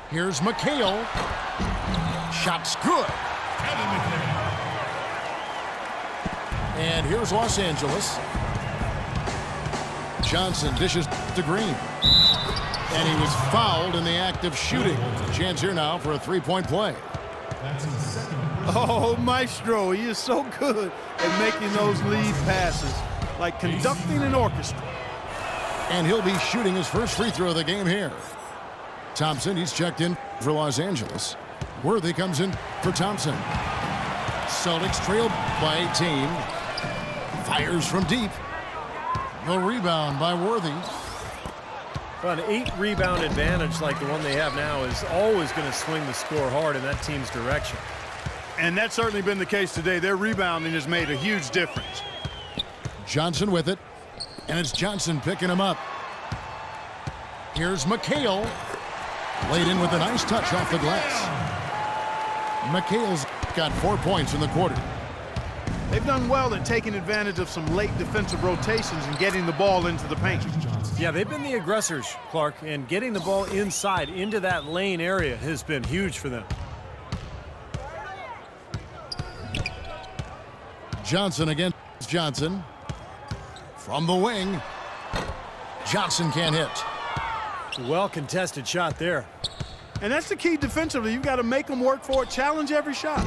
Here's McHale. Shot's good. And here's Los Angeles. Johnson dishes to Green. And he was fouled in the act of shooting. Chance here now for a three-point play. Oh, Maestro, he is so good at making those lead passes, like conducting an orchestra. And he'll be shooting his first free throw of the game here. Thompson, he's checked in for Los Angeles. Worthy comes in for Thompson. Celtics trail by 18. Fires from deep. The rebound by Worthy. Well, an 8-rebound advantage like the one they have now is always going to swing the score hard in that team's direction. And that's certainly been the case today. Their rebounding has made a huge difference. Johnson with it. And it's Johnson picking him up. Here's McHale. Laid in with a nice touch off the glass. McHale's got 4 points in the quarter. They've done well at taking advantage of some late defensive rotations and getting the ball into the paint. Yeah, they've been the aggressors, Clark, and getting the ball inside into that lane area has been huge for them. Johnson against Johnson. From the wing. Johnson can't hit. Well contested shot there. And that's the key defensively. You've got to make them work for it, challenge every shot.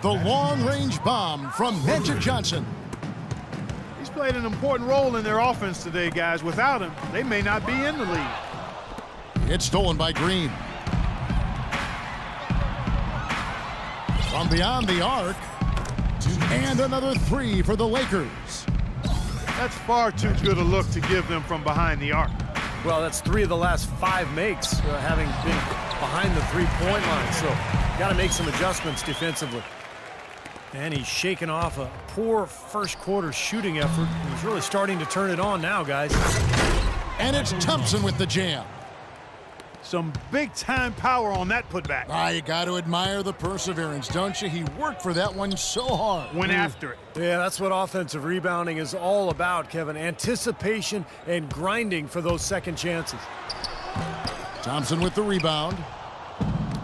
The long-range bomb from Magic Johnson. He's played an important role in their offense today, guys. Without him, they may not be in the lead. It's stolen by Green. From beyond the arc. And another three for the Lakers. That's far too good a look to give them from behind the arc. Well, that's 3 of the last 5 makes, having been behind the three-point line. So, got to make some adjustments defensively. And he's shaking off a poor first-quarter shooting effort. He's really starting to turn it on now, guys. And it's Thompson with the jam. Some big-time power on that putback. You got to admire the perseverance, don't you? He worked for that one so hard. Went after it. Yeah, that's what offensive rebounding is all about, Kevin. Anticipation and grinding for those second chances. Thompson with the rebound.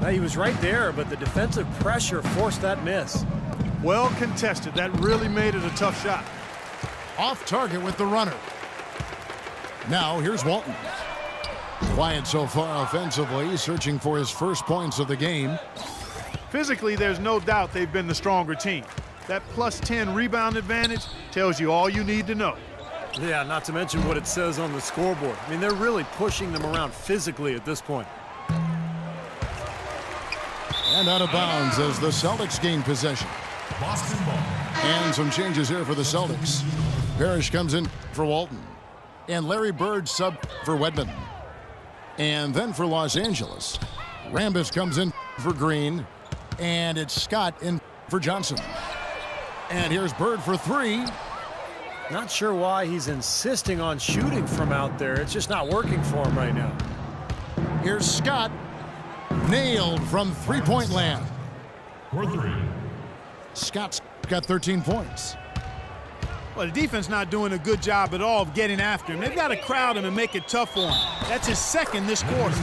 Now, he was right there, but the defensive pressure forced that miss. Well contested. That really made it a tough shot. Off target with the runner. Now here's Walton. Quiet so far offensively, searching for his first points of the game. Physically, there's no doubt they've been the stronger team. That plus 10 rebound advantage tells you all you need to know. Yeah, not to mention what it says on the scoreboard. I mean, they're really pushing them around physically at this point. And out of bounds as the Celtics gain possession. Boston ball. And some changes here for the Celtics. Parrish comes in for Walton. And Larry Bird sub for Wedman. And then for Los Angeles, Rambis comes in for Green. And it's Scott in for Johnson. And here's Bird for 3. Not sure why he's insisting on shooting from out there. It's just not working for him right now. Here's Scott. Nailed from three-point land. For 3. Scott's got 13 points. Well, the defense not doing a good job at all of getting after him. They've got to crowd him and make it tough for him. That's his second this quarter.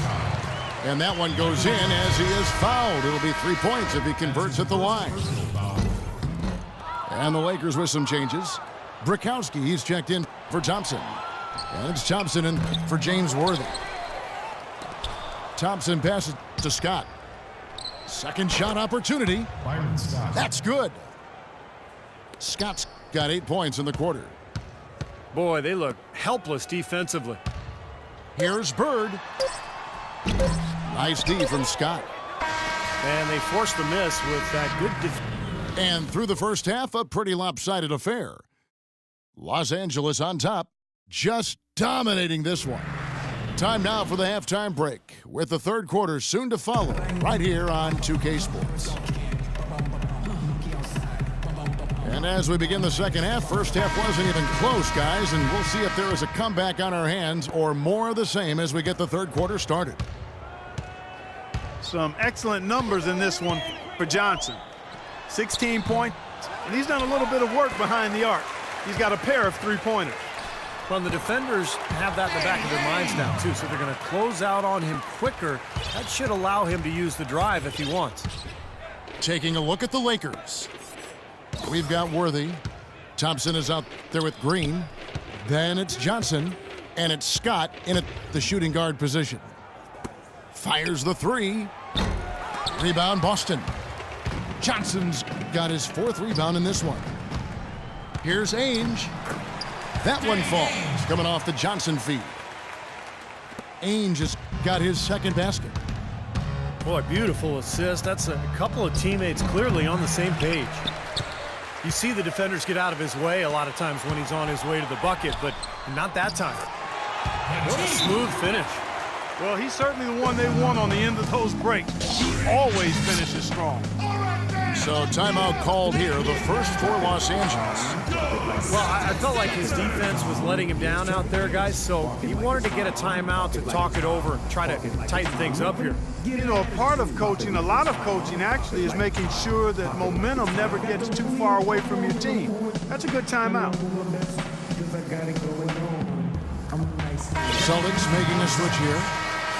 And that one goes in as he is fouled. It'll be 3 points if he converts at the line. And the Lakers with some changes. Brikowski, he's checked in for Thompson. And it's Thompson in for James Worthy. Thompson passes to Scott. Second shot opportunity. Byron Scott. That's good. Scott's got 8 points in the quarter. Boy, they look helpless defensively. Here's Bird. Nice D from Scott. And they forced the miss with that good defense. And through the first half, a pretty lopsided affair. Los Angeles on top, just dominating this one. Time now for the halftime break, with the third quarter soon to follow, right here on 2K Sports. And as we begin the second half, first half wasn't even close, guys, and we'll see if there is a comeback on our hands or more of the same as we get the third quarter started. Some excellent numbers in this one for Johnson. 16 points, and he's done a little bit of work behind the arc. He's got a pair of three-pointers. Well, the defenders have that in the back of their minds now, too, so they're going to close out on him quicker That should allow him to use the drive if he wants. Taking a look at the Lakers. We've got Worthy. Thompson is out there with Green. Then it's Johnson. And it's Scott in the shooting guard position. Fires the three. Rebound, Boston. Johnson's got his 4th rebound in this one. Here's Ainge. That one falls, coming off the Johnson feed. Ainge has got his 2nd basket. Boy, beautiful assist. That's a couple of teammates clearly on the same page. You see the defenders get out of his way a lot of times when he's on his way to the bucket, but not that time. What a smooth finish. Well, he's certainly the one they want on the end of those breaks. He always finishes strong. So timeout called here, the first for Los Angeles. Well, I felt like his defense was letting him down out there, guys, so he wanted to get a timeout to talk it over and try to tighten things up here. You know, a part of coaching, a lot of coaching actually, is making sure that momentum never gets too far away from your team. That's a good timeout. Celtics making a switch here.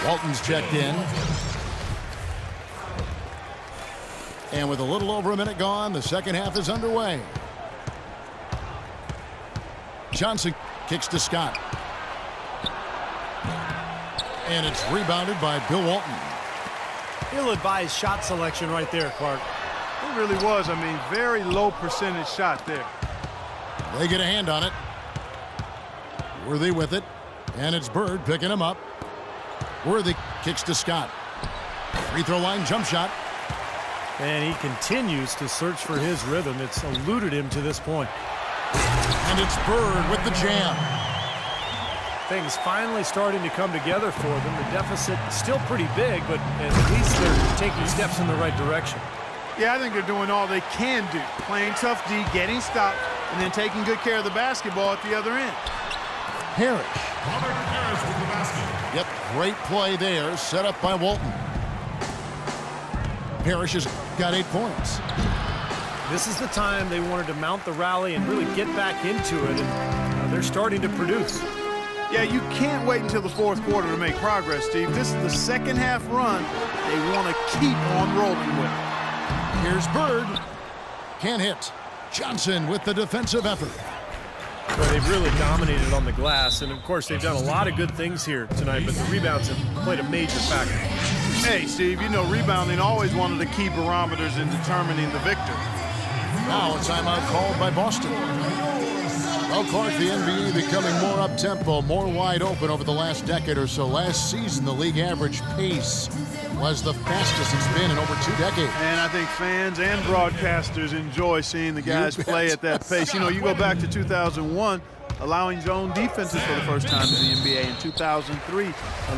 Walton's checked in. And with a little over a minute gone, the second half is underway. Johnson kicks to Scott. And it's rebounded by Bill Walton. Ill-advised shot selection right there, Clark. It really was. I mean, very low percentage shot there. They get a hand on it. Worthy with it. And it's Bird picking him up. Worthy kicks to Scott. Free throw line jump shot. And he continues to search for his rhythm. It's eluded him to this point. And it's Bird with the jam. Things finally starting to come together for them. The deficit is still pretty big, but at least they're taking steps in the right direction. Yeah, I think they're doing all they can do. Playing tough D, getting stopped, and then taking good care of the basketball at the other end. Parrish. Robert Parrish with the basket. Yep, great play there, set up by Walton. Parrish has got 8 points. This is the time they wanted to mount the rally and really get back into it, and they're starting to produce. Yeah, you can't wait until the 4th quarter to make progress, Steve. This is the second half run they want to keep on rolling with. Here's Bird. Can't hit. Johnson with the defensive effort. Well, they've really dominated on the glass, and of course they've done a lot of good things here tonight, but the rebounds have played a major factor. Hey, Steve, you know rebounding always one of the key barometers in determining the victor. Now a timeout called by Boston. Well, Clark, the NBA becoming more up-tempo, more wide open over the last decade or so. Last season, the league average pace was the fastest it's been in over 2 decades. And I think fans and broadcasters enjoy seeing the guys play at that pace. You know, you go back to 2001, allowing zone defenses for the first time in the NBA. In 2003,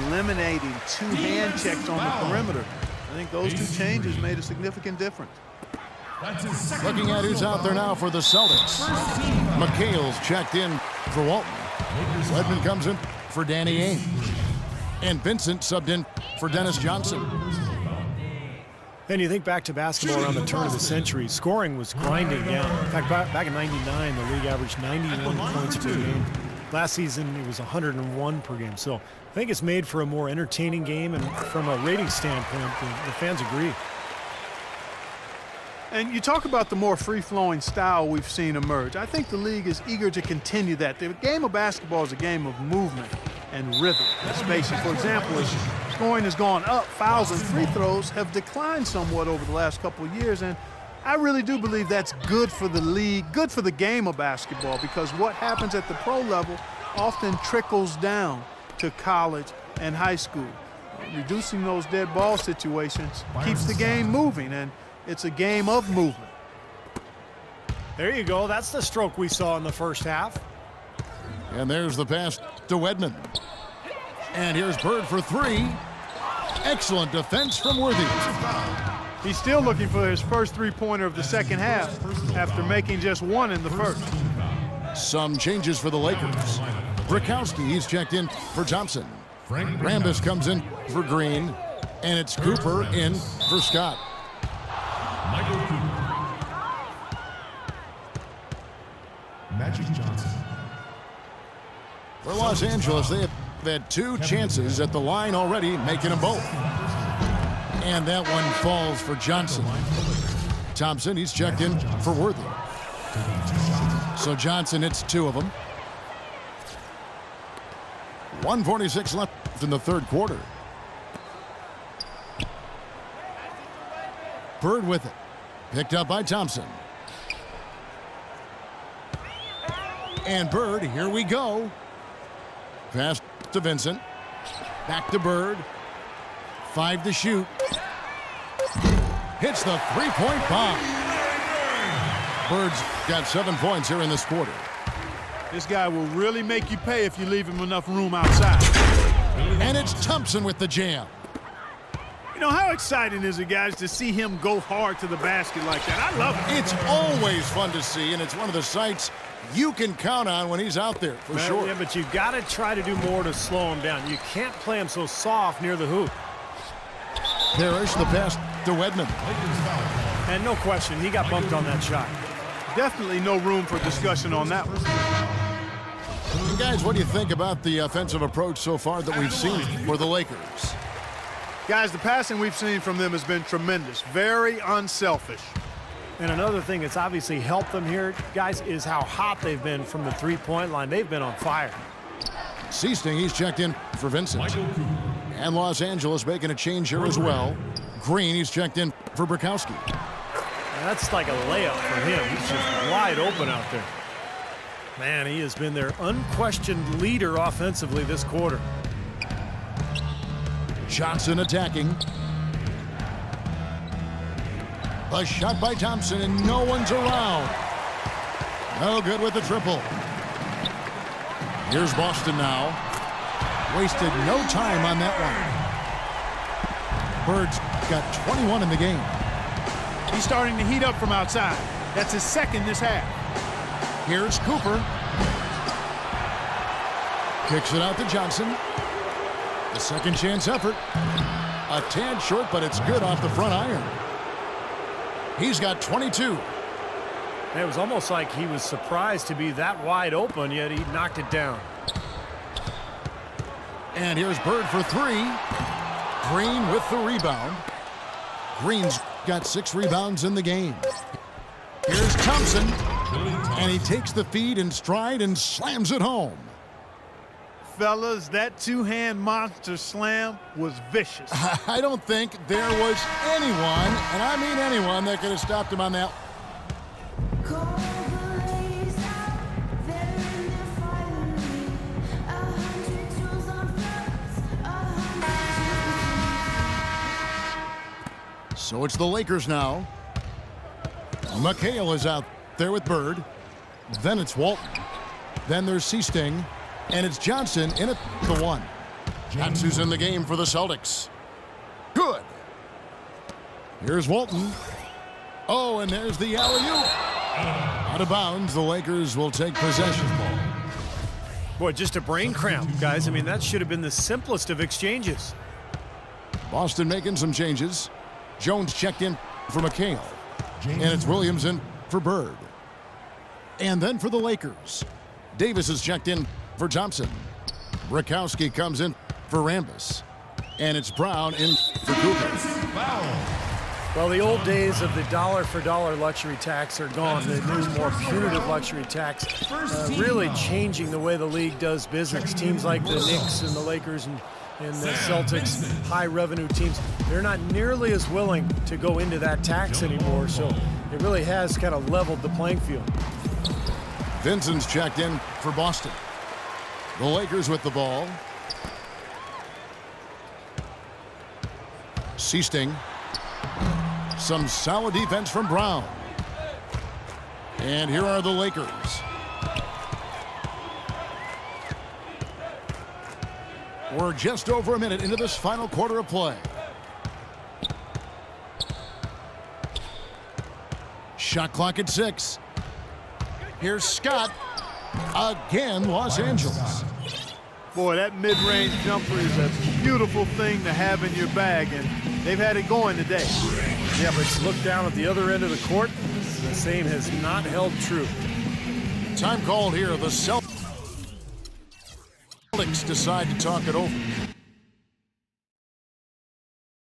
eliminating 2 hand checks on the perimeter. I think those 2 changes made a significant difference. Looking at who's out there now for the Celtics. McHale's checked in for Walton. Ledman comes in for Danny Ainge. And Vincent subbed in for Dennis Johnson. And you think back to basketball around the turn of the century, scoring was grinding down. In fact, back in '99, the league averaged 91 points per game. Last season, it was 101 per game. So I think it's made for a more entertaining game, and from a rating standpoint, the fans agree. And you talk about the more free-flowing style we've seen emerge. I think the league is eager to continue that. The game of basketball is a game of movement and rhythm and spacing. For example, as scoring has gone up, fouls and free throws have declined somewhat over the last couple of years. And I really do believe that's good for the league, good for the game of basketball, because what happens at the pro level often trickles down to college and high school. Reducing those dead ball situations keeps the game moving, and it's a game of movement. There you go. That's the stroke we saw in the first half. And there's the pass to Wedman. And here's Bird for 3. Excellent defense from Worthy. He's still looking for his first three-pointer of the second half after making just 1 in the first. Some changes for the Lakers. Brikowski, he's checked in for Thompson. Rambis comes in for Green. And it's Cooper in for Scott. Michael Cooper. Magic Johnson. For Los Angeles, they have had 2 chances at the line already, making them both. And that one falls for Johnson. Thompson, he's checked in for Worthy. So Johnson hits 2 of them. 1:46 left in the third quarter. Bird with it. Picked up by Thompson. And Bird, here we go. Pass to Vincent. Back to Bird. 5 to shoot. Hits the three-point bomb. Bird's got 7 points here in this quarter. This guy will really make you pay if you leave him enough room outside. And it's Thompson with the jam. You know, how exciting is it, guys, to see him go hard to the basket like that? I love it. It's always fun to see, and it's one of the sights you can count on when he's out there, for sure. Yeah, but you've got to try to do more to slow him down. You can't play him so soft near the hoop. Parrish, the pass to Wedman. And no question, he got bumped on that shot. Definitely no room for discussion on that one. Guys, what do you think about the offensive approach so far that we've seen for the Lakers? Guys, the passing we've seen from them has been tremendous. Very unselfish. And another thing that's obviously helped them here, guys, is how hot they've been from the three-point line. They've been on fire. Seasting, he's checked in for Vincent. And Los Angeles making a change here as well. Green, he's checked in for Bukowski. And that's like a layup for him. He's just wide open out there. Man, he has been their unquestioned leader offensively this quarter. Johnson attacking. A shot by Thompson, and no one's around. No good with the triple. Here's Boston now. Wasted no time on that one. Bird's got 21 in the game. He's starting to heat up from outside. That's his second this half. Here's Cooper. Kicks it out to Johnson. The second chance effort. A tad short, but it's good off the front iron. He's got 22. It was almost like he was surprised to be that wide open, yet he knocked it down. And here's Bird for 3. Green with the rebound. Green's got 6 rebounds in the game. Here's Thompson. And he takes the feed in stride and slams it home. Fellas, that two-hand monster slam was vicious. I don't think there was anyone, and I mean anyone, that could have stopped him on that. So it's the Lakers now. McHale is out there with Bird. Then it's Walton. Then there's Seasting. And it's Johnson in at the 1. That's who's in the game for the Celtics. Good. Here's Walton. Oh, and there's the alley-oop. Out of bounds, the Lakers will take possession. Boy, just a brain cramp, guys. I mean, that should have been the simplest of exchanges. Boston making some changes. Jones checked in for McHale. And it's Williams in for Bird. And then for the Lakers, Davis is checked in for Thompson. Bukowski comes in for Rambis. And it's Brown in for Cooper. Well, the old days of the dollar-for-dollar luxury tax are gone. The new, more punitive luxury tax really changing the way the league does business. Teams like the Knicks and the Lakers and the Celtics, high-revenue teams, they're not nearly as willing to go into that tax anymore. So it really has kind of leveled the playing field. Vincent's checked in for Boston. The Lakers with the ball. Seasting. Some solid defense from Brown. And here are the Lakers. We're just over a minute into this final quarter of play. Shot clock at 6. Here's Scott. Again, Los Angeles. Boy, that mid-range jumper is a beautiful thing to have in your bag, and they've had it going today. Yeah, but look down at the other end of the court. The same has not held true. Time called here. The Celtics decide to talk it over.